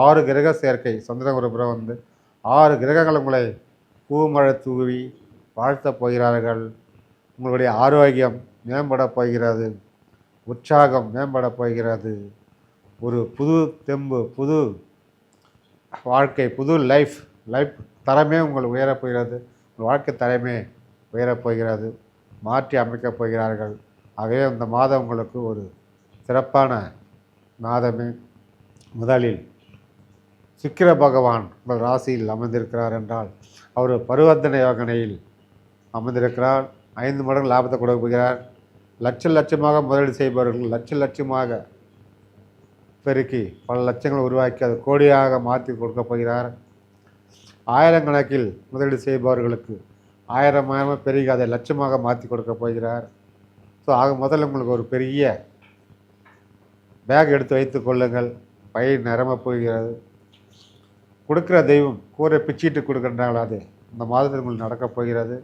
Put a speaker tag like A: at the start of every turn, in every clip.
A: 6 கிரக சேர்க்கை சந்திரன் ஒரு புறம் வந்து 6 கிரகங்கள் உங்களை பூமழை தூவி வாழ்த்தப் போகிறார்கள். உங்களுடைய ஆரோக்கியம் மேம்படப் போகிறது. உற்சாகம் மேம்படப் போகிறது. ஒரு புது தெம்பு, புது வாழ்க்கை, புது லைஃப் தரமே உங்கள் உயரப் போகிறது. உங்கள் வாழ்க்கை தரமே உயரப் போகிறது. மாற்றி அமைக்கப் போகிறார்கள். ஆகவே இந்த மாதம் உங்களுக்கு ஒரு சிறப்பான மாதமே. முதலில் சுக்கிர பகவான் உங்கள் ராசியில் அமர்ந்திருக்கிறார் என்றால் அவர் பரிவர்த்தனை யோகனையில் அமர்ந்திருக்கிறார். 5 மடங்கு லாபத்தை கொடுக்க போகிறார். லட்சமாக முதலீடு செய்பவர்கள் லட்சமாக பெருக்கி பல லட்சங்களை உருவாக்கி அது கோடியாக மாற்றி கொடுக்க போகிறார். ஆயிரக்கணக்கில் முதலீடு செய்பவர்களுக்கு ஆயிரமாக பெருகி அதை லட்சமாக மாற்றி கொடுக்க போகிறார். ஸோ ஆக முதல்ல உங்களுக்கு ஒரு பெரிய பேக் எடுத்து வைத்து கொள்ளுங்கள். பயிர் நிரம்ப போகிறது. கொடுக்குற தெய்வம் கூரை பிச்சிட்டு கொடுக்கின்றாங்களா, அது இந்த மாதத்தில் உங்களுக்கு நடக்கப் போகிறது.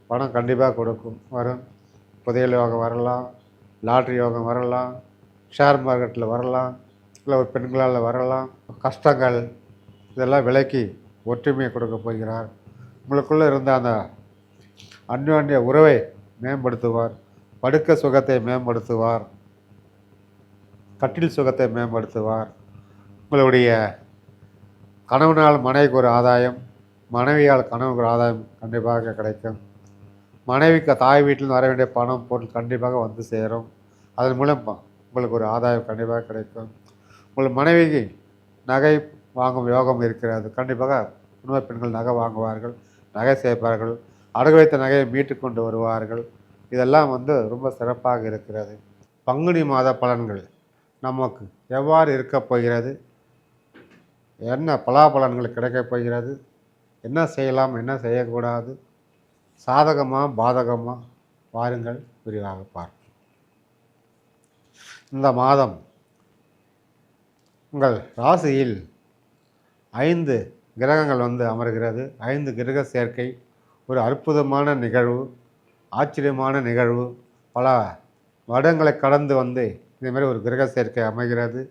A: பணம் கண்டிப்பாக கொடுக்கும், வரும். புதையல் யோகம் வரலாம், லாட்ரி யோகம் வரலாம், ஷேர் மார்க்கெட்டில் வரலாம், இல்லை ஒரு பெண்களால் வரலாம். கஷ்டங்கள் இதெல்லாம் விலக்கி ஒற்றுமையை கொடுக்க போகிறார். உங்களுக்குள்ளே இருந்த அந்த அந்யோன்ய உறவை மேம்படுத்துவார். படுக்க சுகத்தை மேம்படுத்துவார். கட்டில் சுகத்தை மேம்படுத்துவார். உங்களுடைய கணவனால் மனைவிக்கு ஒரு ஆதாயம், மனைவியால் கணவனுக்கு ஒரு ஆதாயம் கண்டிப்பாக கிடைக்கும். மனைவிக்கு தாய் வீட்டில் வர வேண்டிய பணம் பொருள் கண்டிப்பாக வந்து சேரும். அதன் மூலம் உங்களுக்கு ஒரு ஆதாயம் கண்டிப்பாக கிடைக்கும். உங்கள் மனைவிக்கு நகை வாங்கும் யோகம் இருக்கிறது. கண்டிப்பாக குடும்ப பெண்கள் நகை வாங்குவார்கள், நகை சேர்ப்பார்கள், அடகு வைத்த நகையை மீட்டு கொண்டு வருவார்கள். இதெல்லாம் ரொம்ப சிறப்பாக இருக்கிறது. பங்குனி மாத பலன்கள் நமக்கு எவ்வாறு இருக்கப் போகிறது, என்ன பலாபலன்கள் கிடைக்கப் போகிறது, என்ன செய்யலாம், என்ன செய்யக்கூடாது, சாதகமா பாதகமா, வாருங்கள் விரிவாக பார்ப்போம். இந்த மாதம் உங்கள் ராசியில் 5 கிரகங்கள் அமர்கிறது. 5 கிரக சேர்க்கை ஒரு அற்புதமான நிகழ்வு, ஆச்சரியமான நிகழ்வு. பல வருடங்களை கடந்து இதேமாதிரி ஒரு கிரக சேர்க்கை அமைகிறது.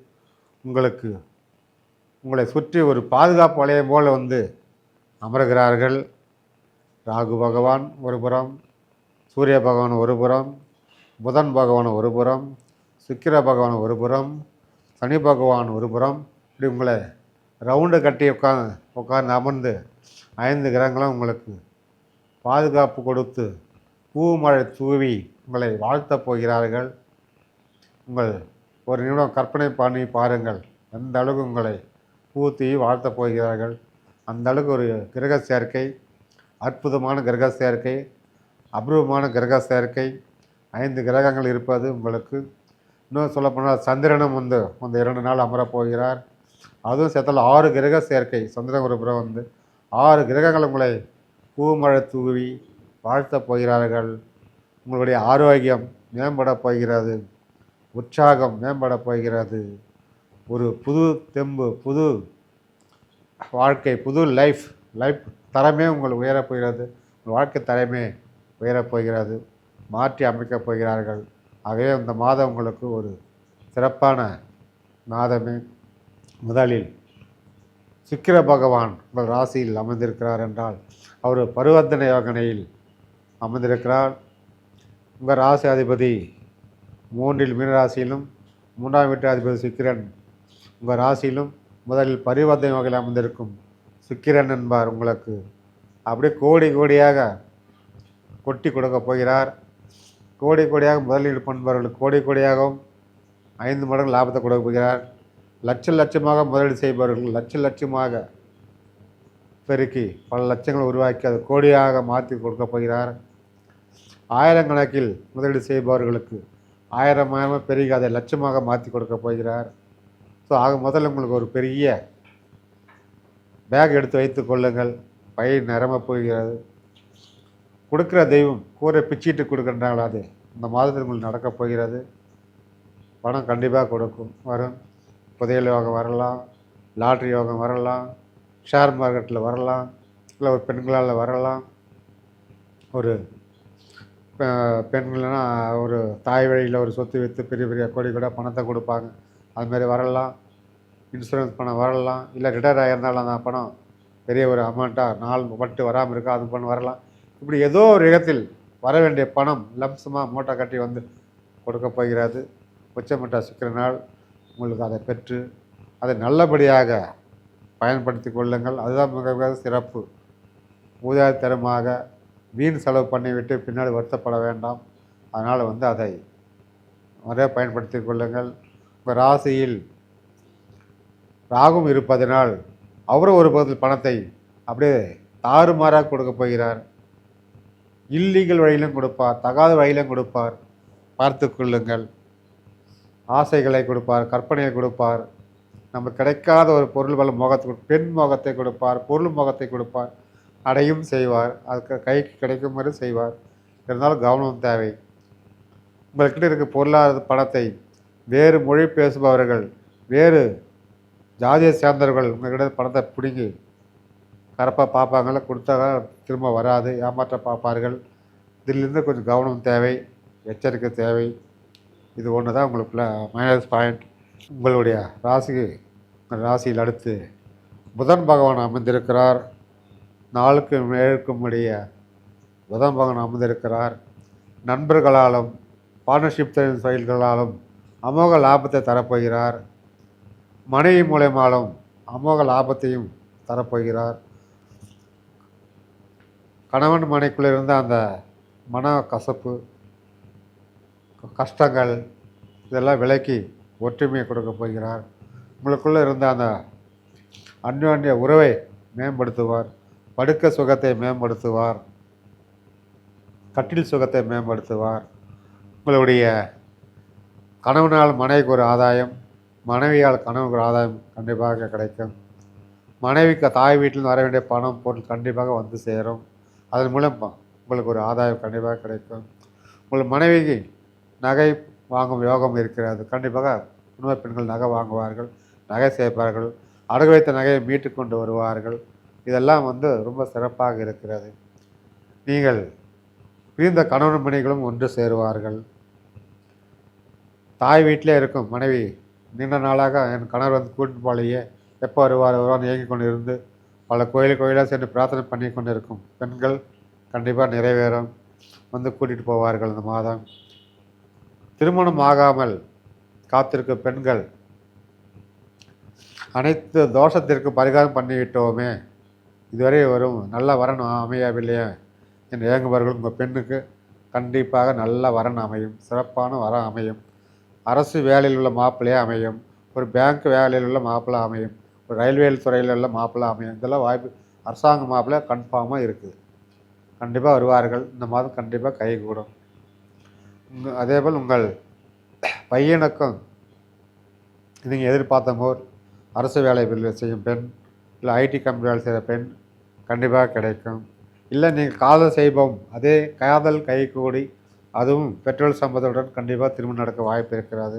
A: உங்களை சுற்றி ஒரு பாதுகாப்பு வளையம் போல் அமர்கிறார்கள். ராகு பகவான் ஒரு புறம், சூரிய பகவான் ஒரு புறம், புதன் பகவான் ஒரு புறம், சுக்கிர பகவான் ஒரு புறம், சனி பகவான் ஒரு புறம். இப்படி உங்களை ரவுண்டு கட்டி உட்கார்ந்து அமர்ந்து 5 கிரகங்களும் உங்களுக்கு பாதுகாப்பு கொடுத்து பூமழை தூவி உங்களை வாழ்த்தப் போகிறார்கள். உங்கள் ஒரு நிமிடம் கற்பனை பண்ணி பாருங்கள், எந்த அளவுக்கு உங்களை பூத்தி வாழ்த்தப் போகிறார்கள். அந்த அளவுக்கு ஒரு கிரக சேர்க்கை, அற்புதமான கிரக சேர்க்கை, அபூர்வமான கிரக சேர்க்கை. 5 கிரகங்கள் இருப்பது உங்களுக்கு. இன்னும் சொல்லப்போனால் சந்திரனும் 2 நாள் அமரப் போகிறார். அதுவும் சேர்த்தால் 6 கிரக சேர்க்கை. சந்திரன் ஒரு புறம் 6 கிரகங்கள் உங்களை பூமழை தூவி வாழ்த்தப் போகிறார்கள். உங்களுடைய ஆரோக்கியம் மேம்படப் போகிறது. உற்சாகம் மேம்படப் போகிறது. ஒரு புது தெம்பு, புது வாழ்க்கை, புது லைஃப் தரமே உங்கள் உயரப் போகிறது. உங்கள் வாழ்க்கை தரமே உயரப் போகிறது. மாற்றி அமைக்கப் போகிறார்கள். ஆகவே இந்த மாதம் உங்களுக்கு ஒரு சிறப்பான மாதமே. முதலில் சுக்கிர பகவான் உங்கள் ராசியில் அமர்ந்திருக்கிறார் என்றால் அவர் பரிவர்த்தனை யோகனையில் அமர்ந்திருக்கிறார். உங்கள் ராசி அதிபதி 3இல் மீனராசியிலும், 3ஆம் வீட்டு அதிபதி சுக்கிரன் உங்கள் ராசியிலும் முதலில் பரிவர்த்தனை யோகத்தில் அமர்ந்திருக்கும் சுக்கிரன் என்பார் உங்களுக்கு அப்படியே கோடியாக கொட்டி கொடுக்க போகிறார். கோடியாக முதலீடு பண்ணுபவர்களுக்கு கோடியாகவும் 5 மடங்கு லாபத்தை கொடுக்க போகிறார். லட்சமாக முதலீடு செய்பவர்கள் லட்சமாக பெருக்கி பல லட்சங்களை உருவாக்கி அது கோடியாக மாற்றி கொடுக்க போகிறார். ஆயிரக்கணக்கில் முதலீடு செய்பவர்களுக்கு ஆயிரமாக பெருகி அதை லட்சமாக மாற்றி கொடுக்க போகிறார். ஸோ ஆக முதல்ல உங்களுக்கு ஒரு பெரிய பேக் எடுத்து வைத்து கொள்ளுங்கள். பயிர் நிரம்ப போகிறது. கொடுக்குற தெய்வம் கூரை பிச்சிட்டு கொடுக்கின்றாங்களா, அது இந்த மாதத்தில் உங்களுக்கு நடக்கப் போகிறது. பணம் கண்டிப்பாக கொடுக்கும், வரும். புதையல் யோகம் வரலாம், லாட்ரி யோகம் வரலாம், ஷேர் மார்க்கெட்டில் வரலாம், இல்லை ஒரு பெண்களால் வரலாம். ஒரு பெண்கள்னா ஒரு தாய் வழியில் ஒரு சொத்து விற்று பெரிய கோடி பணத்தை கொடுப்பாங்க, அதுமாரி வரலாம். இன்சூரன்ஸ் பணம் வரலாம், இல்லை ரிட்டையர் ஆகியிருந்தாலும் அந்த பணம் பெரிய ஒரு அமௌண்ட்டாக நாள் மட்டும் வராமல் இருக்கா, அது பணம் வரலாம். இப்படி ஏதோ ஒரு இடத்தில் வர வேண்டிய பணம் லம்சமாக மூட்டை கட்டி வந்து கொடுக்க போகிறது. உச்சமட்ட சுக்கிர நாள் உங்களுக்கு அதை பெற்று அதை நல்லபடியாக பயன்படுத்தி கொள்ளுங்கள். அதுதான் மிக மிக சிறப்பு. ஊதாரித்தனமாக வீண் செலவு பண்ணிவிட்டு பின்னாடி வருத்தப்பட வேண்டாம். அதனால் அதை முறையாக பயன்படுத்தி கொள்ளுங்கள். உங்கள் ராசியில் ராகும் இருப்பதனால் அவரும் ஒரு பகுதியில் பணத்தை அப்படியே தாறுமாறாக கொடுக்க போகிறார். இல்லீகல் வழியிலும் கொடுப்பார், தகாத வழியிலும் கொடுப்பார். பார்த்து கொள்ளுங்கள். ஆசைகளை கொடுப்பார், கற்பனையை கொடுப்பார். நம்ம கிடைக்காத ஒரு பொருள் வள மோகத்தை பெண் மோகத்தை கொடுப்பார், பொருள் மோகத்தை கொடுப்பார். அடையும் செய்வார், அதுக்கு கைக்கு கிடைக்கும் வரை செய்வார். இருந்தாலும் கவனம் தேவை. உங்கள்கிட்ட இருக்க பொருளாதார பணத்தை வேறு மொழி பேசுபவர்கள், வேறு ஜாதியை சேர்ந்தவர்கள் உங்கள்கிட்ட பணத்தை பிடுங்கி கரப்பாக பார்ப்பாங்கள, கொடுத்தா திரும்ப வராது, ஏமாற்ற பார்ப்பார்கள். இதிலிருந்து கொஞ்சம் கவனம் தேவை, எச்சரிக்கை தேவை. இது ஒன்று தான் உங்களுக்குள்ள மைனஸ் பாயிண்ட். உங்களுடைய ராசியில் அடுத்து புதன் பகவான் அமர்ந்திருக்கிறார். 4க்கும் 7க்கும் இடையே புதன் பகவான் அமர்ந்திருக்கிறார். நண்பர்களாலும் பார்ட்னர்ஷிப் செயல்களாலும் அமோக லாபத்தை தரப்போகிறார். மனைவி மூலமாலும் அமோக லாபத்தையும் தரப்போகிறார். கணவன் மனைக்குள்ளே இருந்த அந்த மன கசப்பு, கஷ்டங்கள் இதெல்லாம் விலக்கி ஒற்றுமையை கொடுக்க போகிறார். உங்களுக்குள்ளே இருந்த அந்த அந்யோன்ய உறவை மேம்படுத்துவார். படுக்க சுகத்தை மேம்படுத்துவார். கட்டில் சுகத்தை மேம்படுத்துவார். உங்களுடைய கணவனால் மனைவிக்கு ஒரு ஆதாயம், மனைவியால் கணவனுக்கு ஒரு ஆதாயம் கண்டிப்பாக கிடைக்கும். மனைவிக்கு தாய் வீட்டில் வர வேண்டிய பணம் பொருள் கண்டிப்பாக வந்து சேரும். அதன் மூலம் உங்களுக்கு ஒரு ஆதாயம் கண்டிப்பாக கிடைக்கும். உங்கள் மனைவிக்கு நகை வாங்கும் யோகம் இருக்கிறது. கண்டிப்பாக குடும்ப பெண்கள் நகை வாங்குவார்கள், நகை சேர்ப்பார்கள், அடகு வைத்த நகையை மீட்டு கொண்டு வருவார்கள். இதெல்லாம் ரொம்ப சிறப்பாக இருக்கிறது. நீங்கள் பிரிந்த கணவன் மனைவிகளும் ஒன்று சேருவார்கள். தாய் வீட்டிலே இருக்கும் மனைவி நீண்ட நாளாக என் கணவர் கூட்டிட்டு போலையே, எப்போ வருவார்னு ஏங்கி கொண்டு இருந்து பல கோயிலாக சென்று பிரார்த்தனை பண்ணி கொண்டு இருக்கும் பெண்கள் கண்டிப்பாக நிறைவேறும், கூட்டிகிட்டு போவார்கள். இந்த மாதம் திருமணம் ஆகாமல் காத்திருக்கும் பெண்கள் அனைத்து தோஷத்திற்கு பரிகாரம் பண்ணிவிட்டோமே, இதுவரை வரும் நல்ல வரன் அமையவில்லையே என்று ஏங்குபவர்கள் உங்கள் பெண்ணுக்கு கண்டிப்பாக நல்ல வரன் அமையும், சிறப்பான வரம் அமையும். அரசு வேலையில் உள்ள மாப்பிள்ளையே அமையும், ஒரு பேங்க் வேலையில் உள்ள மாப்பிள்ளை அமையும், ஒரு ரயில்வே துறையில் உள்ள மாப்பிள்ளை அமையும். இதெல்லாம் வாய்ப்பு அரசாங்க மாப்பிள்ளை கன்ஃபார்மாக இருக்குது. கண்டிப்பாக வருவார்கள். இந்த மாதம் கண்டிப்பாக கைகூடும். அதேபோல் உங்கள் பையனுக்கும் நீங்கள் எதிர்பார்த்த போல் அரசு வேலை செய்யும் பெண், இல்லை ஐடி கம்பெனி வேலை செய்கிற பெண் கண்டிப்பாக கிடைக்கும். இல்லை நீங்கள் காதல் செய்வோம், அதே காதல் கைகூடி அதுவும் பெட்ரோல் சம்பந்தத்துடன் கண்டிப்பாக திருமணம் நடக்க வாய்ப்பு இருக்கிறது.